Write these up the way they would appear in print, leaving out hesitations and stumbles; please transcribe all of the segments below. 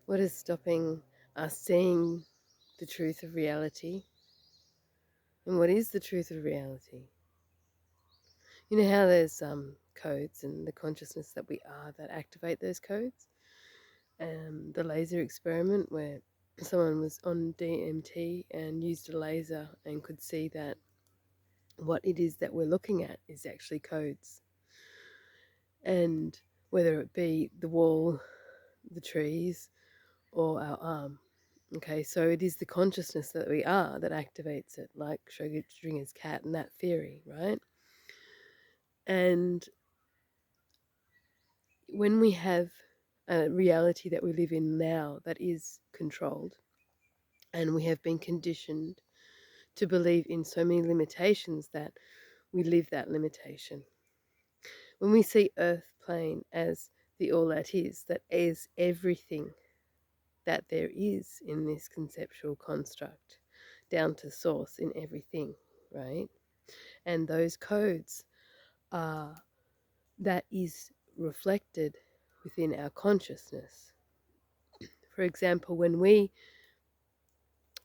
What is stopping us seeing the truth of reality? And what is the truth of reality? You know how there's codes and the consciousness that we are that activate those codes? The laser experiment where someone was on DMT and used a laser and could see that what it is that we're looking at is actually codes. And whether it be the wall, the trees, or our arm. Okay, so it is the consciousness that we are that activates it, like Schrodinger's cat and that theory, right? And when we have a reality that we live in now that is controlled, and we have been conditioned to believe in so many limitations that we live that limitation. When we see Earth plane as the all that is everything that there is in this conceptual construct, down to source in everything, right? And those codes are that is reflected within our consciousness. For example, when we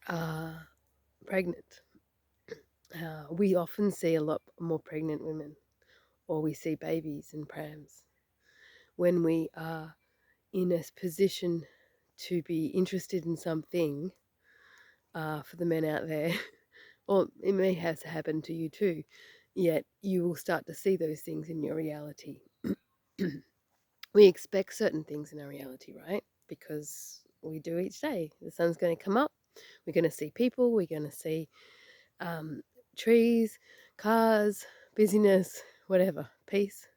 are pregnant, we often see a lot more pregnant women, or we see babies in prams. When we are in a position to be interested in something, for the men out there, or it may have happened to you too, yet you will start to see those things in your reality. We expect certain things in our reality, right? Because we do each day. The sun's going to come up, we're going to see people, we're going to see um, trees, cars, busyness, whatever, peace,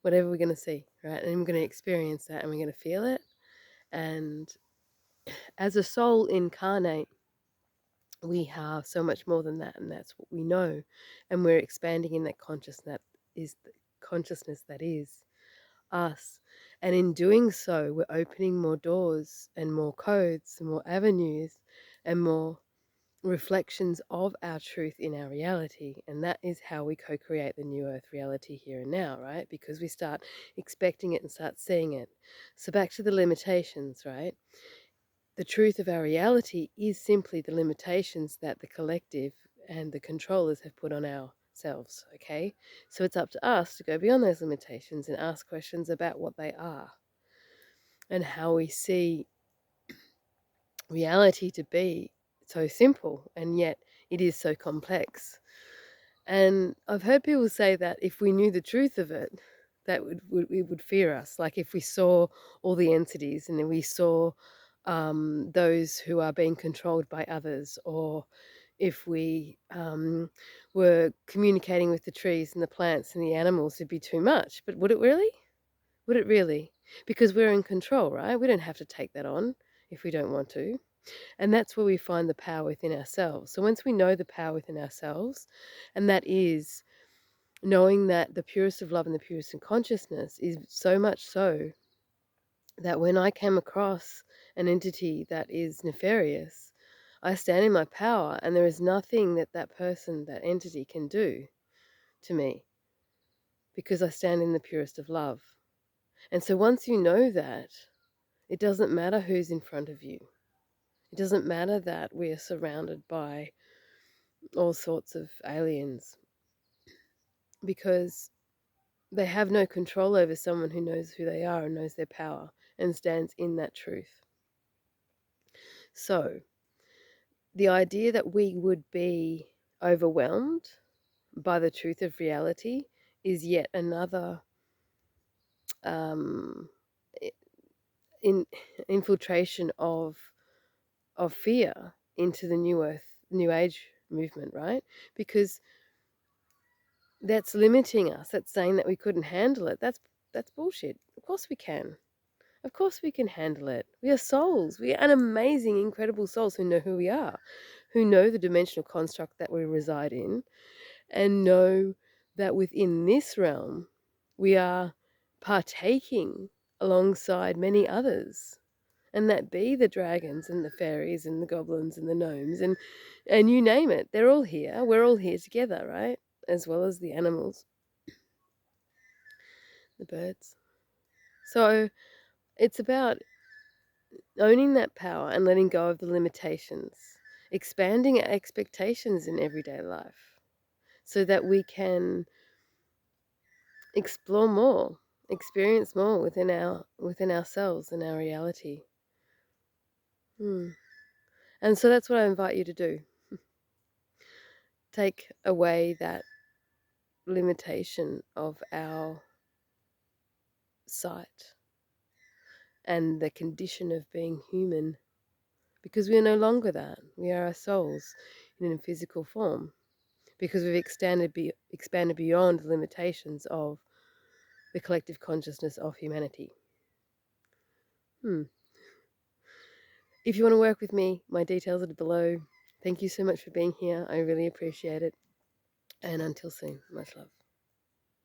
whatever we're going to see, right? And we're going to experience that and we're going to feel it. And as a soul incarnate, we have so much more than that, and that's what we know. And we're expanding in that consciousness that is us. And in doing so, we're opening more doors and more codes and more avenues and more reflections of our truth in our reality. And that is how we co-create the new earth reality here and now, right? Because we start expecting it and start seeing it. So back to the limitations, right? The truth of our reality is simply the limitations that the collective and the controllers have put on ourselves, okay? So it's up to us to go beyond those limitations and ask questions about what they are and how we see reality to be so simple and yet it is so complex. And I've heard people say that if we knew the truth of it, that it would fear us. Like if we saw all the entities and then we saw those who are being controlled by others, or if we were communicating with the trees and the plants and the animals, it'd be too much. But would it really? Would it really? Because we're in control, right? We don't have to take that on if we don't want to. And that's where we find the power within ourselves. So once we know the power within ourselves, and that is knowing that the purest of love and the purest in consciousness is so much so that when I came across an entity that is nefarious, I stand in my power and there is nothing that that person, that entity can do to me because I stand in the purest of love. And so once you know that, it doesn't matter who's in front of you. It doesn't matter that we are surrounded by all sorts of aliens because they have no control over someone who knows who they are and knows their power and stands in that truth. So, the idea that we would be overwhelmed by the truth of reality is yet another um, in infiltration of fear into the new earth, new age movement, right? Because that's limiting us. That's saying that we couldn't handle it. That's bullshit. Of course we can. Of course we can handle it. We are souls. We are an amazing, incredible souls who know who we are, who know the dimensional construct that we reside in, and know that within this realm we are partaking alongside many others. And that be the dragons and the fairies and the goblins and the gnomes and you name it. They're all here. We're all here together, right? As well as the animals, the birds. So it's about owning that power and letting go of the limitations, expanding our expectations in everyday life so that we can explore more, experience more within ourselves and our reality. Hmm. And so that's what I invite you to do. Take away that limitation of our sight and the condition of being human, because we are no longer that. We are our souls in a physical form, because we've expanded beyond the limitations of the collective consciousness of humanity. Hmm. If you want to work with me, my details are below. Thank you so much for being here. I really appreciate it. And until soon, much love.